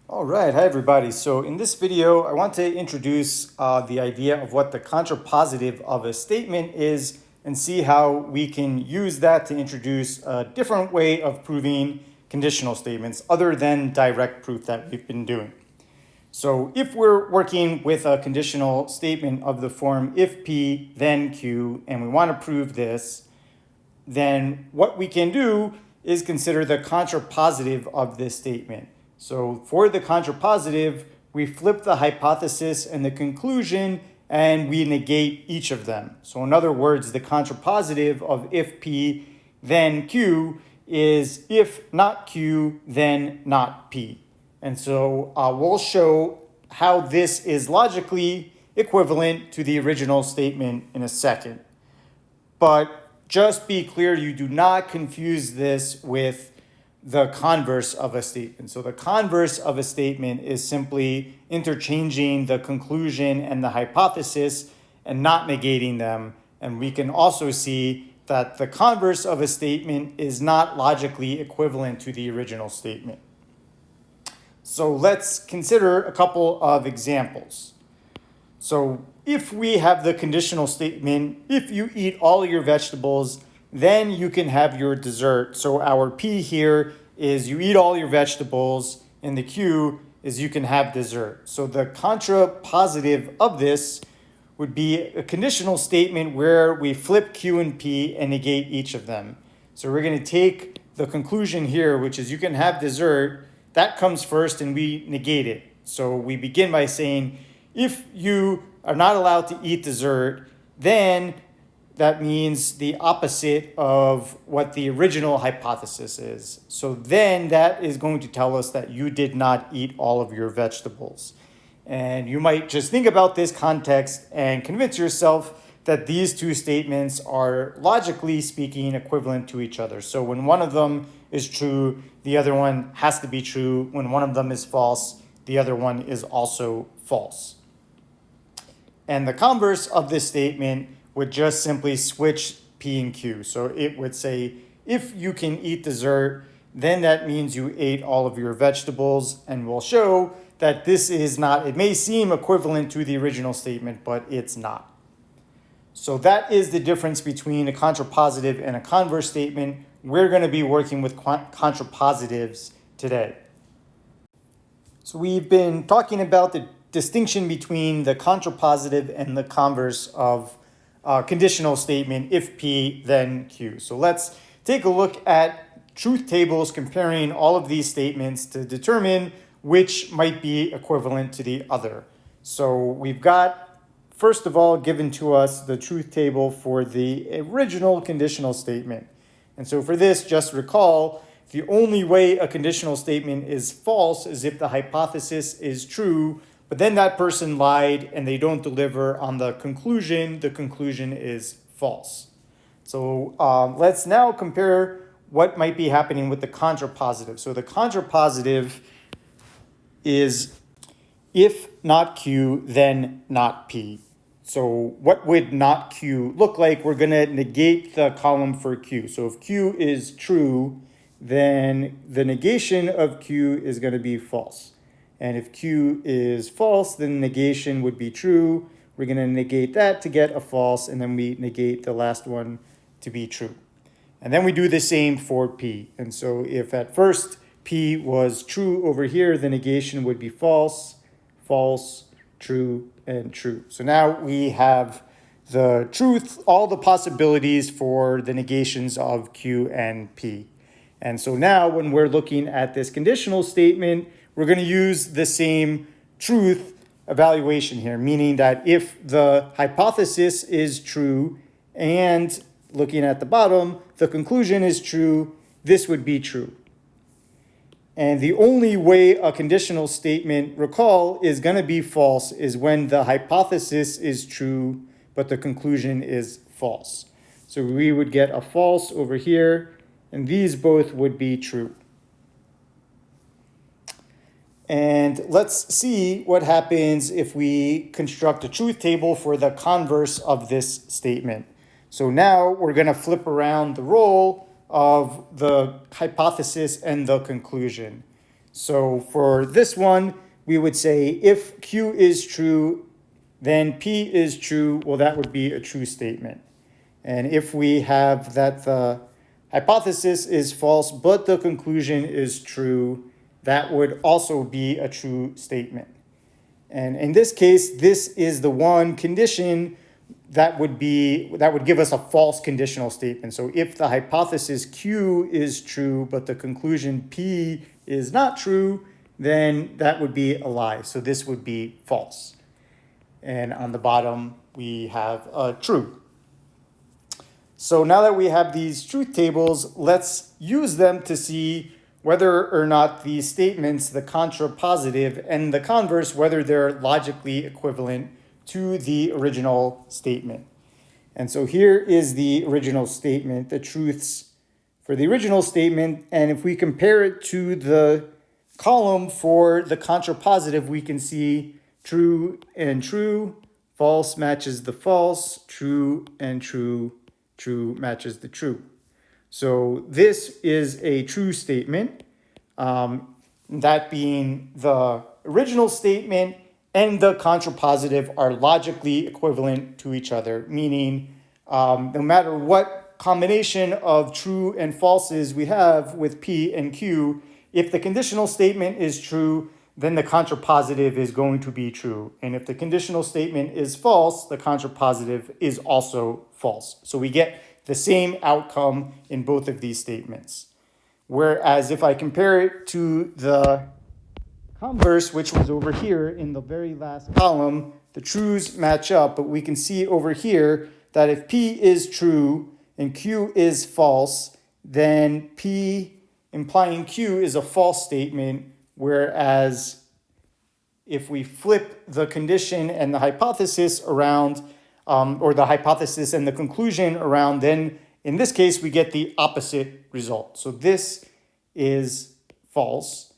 All right, hi everybody. So in this video, I want to introduce the idea of what the contrapositive of a statement is and see how we can use that to introduce a different way of proving conditional statements other than direct proof that we've been doing. So if we're working with a conditional statement of the form if P, then Q, and we want to prove this, then what we can do is consider the contrapositive of this statement. So for the contrapositive, we flip the hypothesis and the conclusion and we negate each of them. So in other words, the contrapositive of if P, then Q is if not Q, then not P. And so we'll show how this is logically equivalent to the original statement in a second. But just be clear, you do not confuse this with the converse of a statement. So the converse of a statement is simply interchanging the conclusion and the hypothesis and not negating them. And we can also see that the converse of a statement is not logically equivalent to the original statement. So let's consider a couple of examples. So if we have the conditional statement, if you eat all your vegetables, then you can have your dessert. So our P here is you eat all your vegetables, and the Q is you can have dessert. So the contrapositive of this would be a conditional statement where we flip Q and P and negate each of them. So we're going to take the conclusion here, which is you can have dessert. That comes first and we negate it. So we begin by saying, if you are not allowed to eat dessert, then that means the opposite of what the original hypothesis is. So then that is going to tell us that you did not eat all of your vegetables. And you might just think about this context and convince yourself that these two statements are logically speaking equivalent to each other. So when one of them is true, the other one has to be true. When one of them is false, the other one is also false. And the converse of this statement would just simply switch P and Q. So it would say, if you can eat dessert, then that means you ate all of your vegetables, and we'll show that this is not, it may seem equivalent to the original statement, but it's not. So that is the difference between a contrapositive and a converse statement. We're going to be working with contrapositives today. So we've been talking about the distinction between the contrapositive and the converse of conditional statement, if P, then Q. So let's take a look at truth tables comparing all of these statements to determine which might be equivalent to the other. So we've got, first of all, given to us the truth table for the original conditional statement. And so for this, just recall, the only way a conditional statement is false is if the hypothesis is true, but then that person lied and they don't deliver on the conclusion is false. So let's now compare what might be happening with the contrapositive. So the contrapositive is if not Q, then not P. So what would not Q look like? We're going to negate the column for Q. So if Q is true, then the negation of Q is going to be false. And if Q is false, then negation would be true. We're going to negate that to get a false, and then we negate the last one to be true. And then we do the same for P. And so if at first P was true over here, the negation would be false, false, true, and true. So now we have the truth, all the possibilities for the negations of Q and P. And so now when we're looking at this conditional statement, we're going to use the same truth evaluation here, meaning that if the hypothesis is true and looking at the bottom, the conclusion is true, this would be true. And the only way a conditional statement, recall, is going to be false is when the hypothesis is true, but the conclusion is false. So we would get a false over here, and these both would be true. And let's see what happens if we construct a truth table for the converse of this statement. So now we're going to flip around the role of the hypothesis and the conclusion. So for this one, we would say if Q is true, then P is true. Well, that would be a true statement. And if we have that the hypothesis is false, but the conclusion is true, that would also be a true statement. And in this case, this is the one condition that would give us a false conditional statement. So if the hypothesis Q is true, but the conclusion P is not true, then that would be a lie. So this would be false. And on the bottom, we have true. So now that we have these truth tables, let's use them to see whether or not these statements, the contrapositive and the converse, whether they're logically equivalent to the original statement. And so here is the original statement, the truths for the original statement. And if we compare it to the column for the contrapositive, we can see true and true, false matches the false, true and true, true matches the true. So this is a true statement, that being the original statement and the contrapositive are logically equivalent to each other, meaning no matter what combination of true and falses we have with P and Q, if the conditional statement is true, then the contrapositive is going to be true. And if the conditional statement is false, the contrapositive is also false. So we get the same outcome in both of these statements. Whereas if I compare it to the converse, which was over here in the very last column, the truths match up, but we can see over here that if P is true and Q is false, then P implying Q is a false statement, whereas if we flip the condition and the hypothesis around, or the hypothesis and the conclusion around, then in this case, we get the opposite result. So this is false,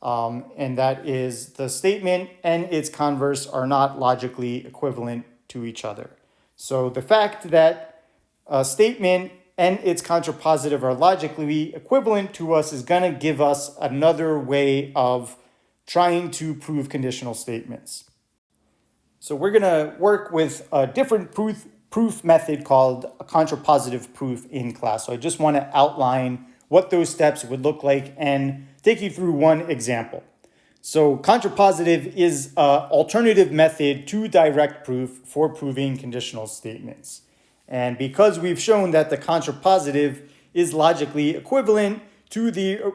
and that is the statement and its converse are not logically equivalent to each other. So the fact that a statement and its contrapositive are logically equivalent to us is going to give us another way of trying to prove conditional statements. So we're going to work with a different proof method called a contrapositive proof in class. So I just want to outline what those steps would look like and take you through one example. So contrapositive is an alternative method to direct proof for proving conditional statements. And because we've shown that the contrapositive is logically equivalent to the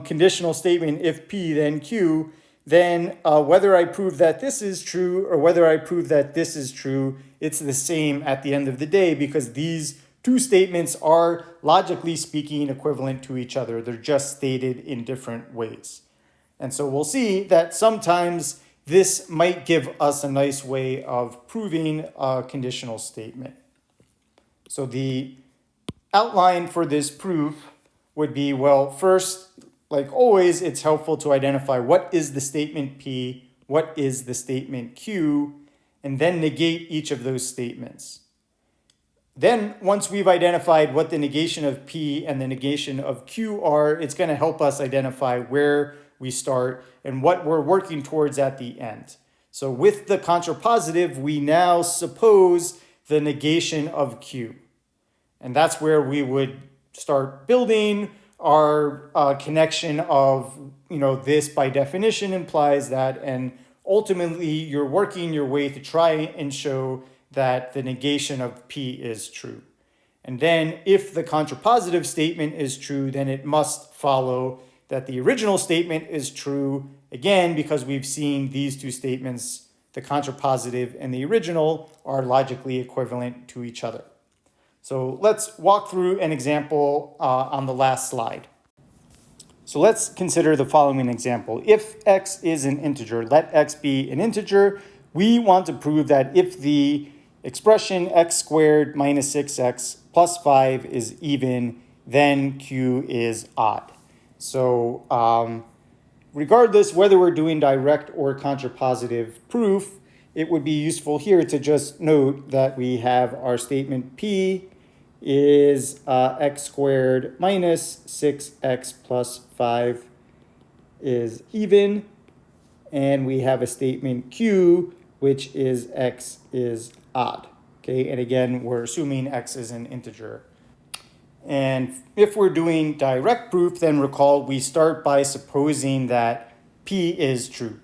conditional statement if P then Q, then whether I prove that this is true or whether I prove that this is true, it's the same at the end of the day because these two statements are, logically speaking, equivalent to each other. They're just stated in different ways. And so we'll see that sometimes this might give us a nice way of proving a conditional statement. So the outline for this proof would be, well, first, like always, it's helpful to identify what is the statement P, what is the statement Q, and then negate each of those statements. Then once we've identified what the negation of P and the negation of Q are, it's going to help us identify where we start and what we're working towards at the end. So with the contrapositive, we now suppose the negation of Q. And that's where we would start building our connection of, this by definition implies that, and ultimately you're working your way to try and show that the negation of P is true. And then if the contrapositive statement is true, then it must follow that the original statement is true, again, because we've seen these two statements, the contrapositive and the original, are logically equivalent to each other. So let's walk through an example on the last slide. So let's consider the following example. If x is an integer, let x be an integer. We want to prove that if the expression x squared minus 6x plus 5 is even, then q is odd. So regardless whether we're doing direct or contrapositive proof, it would be useful here to just note that we have our statement P is x squared minus 6x plus 5 is even, and we have a statement Q, which is x is odd. Okay, and again, we're assuming x is an integer. And if we're doing direct proof, then recall we start by supposing that P is true.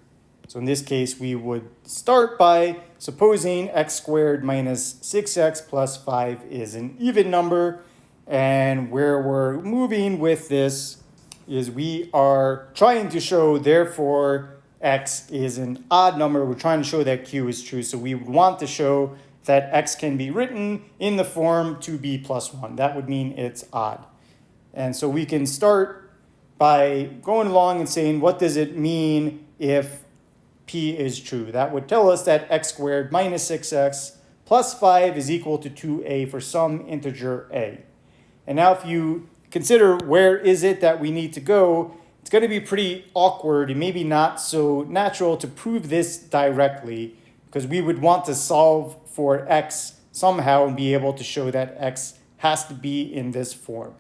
So in this case, we would start by supposing x squared minus 6x plus 5 is an even number. And where we're moving with this is we are trying to show, therefore, x is an odd number. We're trying to show that Q is true. So we would want to show that x can be written in the form 2b plus 1. That would mean it's odd. And so we can start by going along and saying, what does it mean if P is true? That would tell us that x squared minus 6x plus 5 is equal to 2a for some integer a. And now if you consider where is it that we need to go, it's going to be pretty awkward and maybe not so natural to prove this directly, because we would want to solve for x somehow and be able to show that x has to be in this form.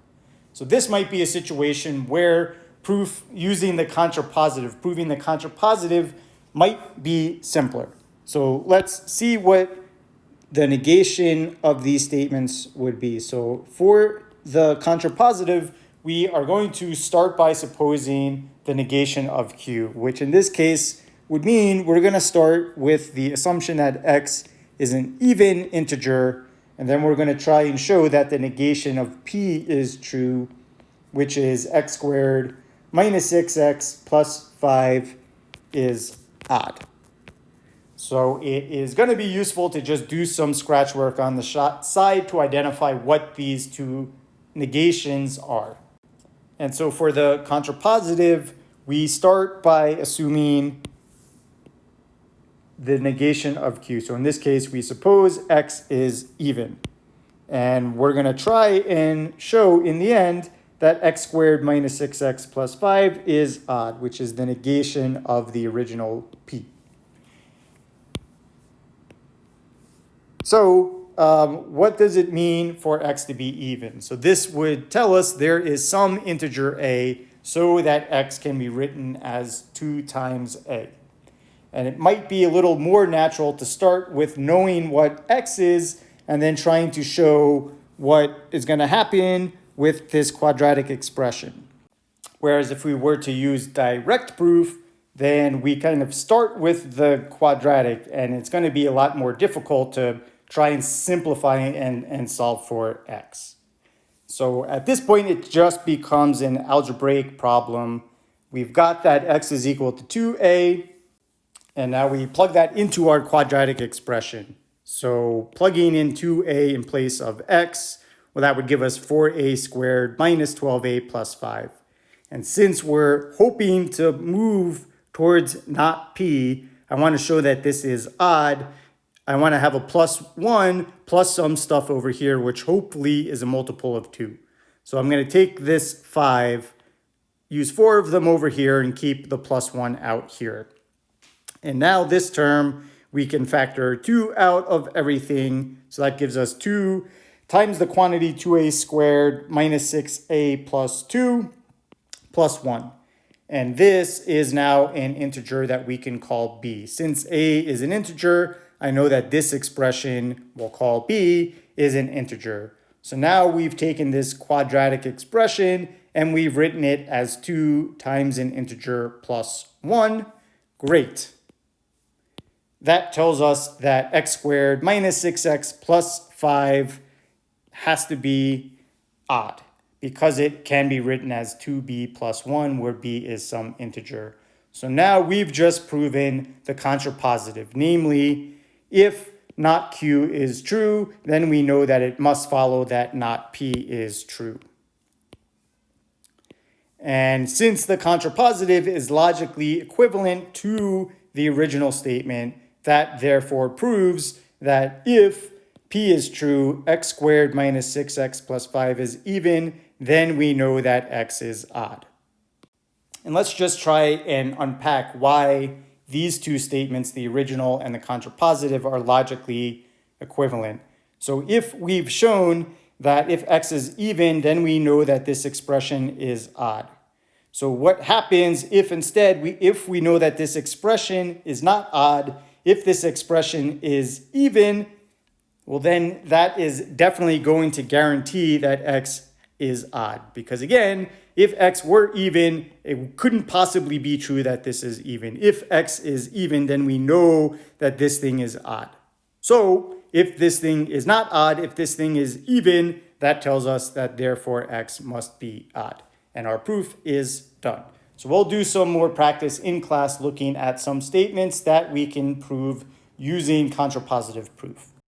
So this might be a situation where proof using the contrapositive, proving the contrapositive might be simpler. So let's see what the negation of these statements would be. So for the contrapositive, we are going to start by supposing the negation of Q, which in this case would mean we're going to start with the assumption that x is an even integer, and then we're going to try and show that the negation of P is true, which is x squared minus 6x plus 5 is odd. So it is going to be useful to just do some scratch work on the side to identify what these two negations are. And so for the contrapositive, we start by assuming the negation of Q. So in this case, we suppose x is even. And we're going to try and show in the end that x squared minus 6x plus 5 is odd, which is the negation of the original P. So what does it mean for x to be even? So this would tell us there is some integer a so that x can be written as 2 times a. And it might be a little more natural to start with knowing what x is and then trying to show what is going to happen with this quadratic expression. Whereas if we were to use direct proof, then we kind of start with the quadratic, and it's going to be a lot more difficult to try and simplify and solve for x. So at this point, it just becomes an algebraic problem. We've got that x is equal to 2a, and now we plug that into our quadratic expression. So plugging in 2a in place of x, well, that would give us 4a squared minus 12a plus 5. And since we're hoping to move towards not p, I want to show that this is odd. I want to have a plus 1 plus some stuff over here, which hopefully is a multiple of 2. So I'm going to take this 5, use 4 of them over here, and keep the plus 1 out here. And now this term, we can factor 2 out of everything. So that gives us 2 times the quantity 2a squared minus 6a plus 2 plus 1. And this is now an integer that we can call b. Since a is an integer, I know that this expression we'll call b is an integer. So now we've taken this quadratic expression and we've written it as 2 times an integer plus 1. Great. That tells us that x squared minus 6x plus 5 has to be odd because it can be written as 2b plus 1, where b is some integer. So now we've just proven the contrapositive, namely, if not q is true, then we know that it must follow that not p is true. And since the contrapositive is logically equivalent to the original statement, that therefore proves that if p is true, x squared minus 6x plus 5 is even, then we know that x is odd. And let's just try and unpack why these two statements, the original and the contrapositive, are logically equivalent. So if we've shown that if x is even, then we know that this expression is odd. So what happens if instead if we know that this expression is not odd, if this expression is even, well then that is definitely going to guarantee that x is odd. Because again, if x were even, it couldn't possibly be true that this is even. If x is even, then we know that this thing is odd. So if this thing is not odd, if this thing is even, that tells us that therefore x must be odd. And our proof is done. So we'll do some more practice in class looking at some statements that we can prove using contrapositive proof.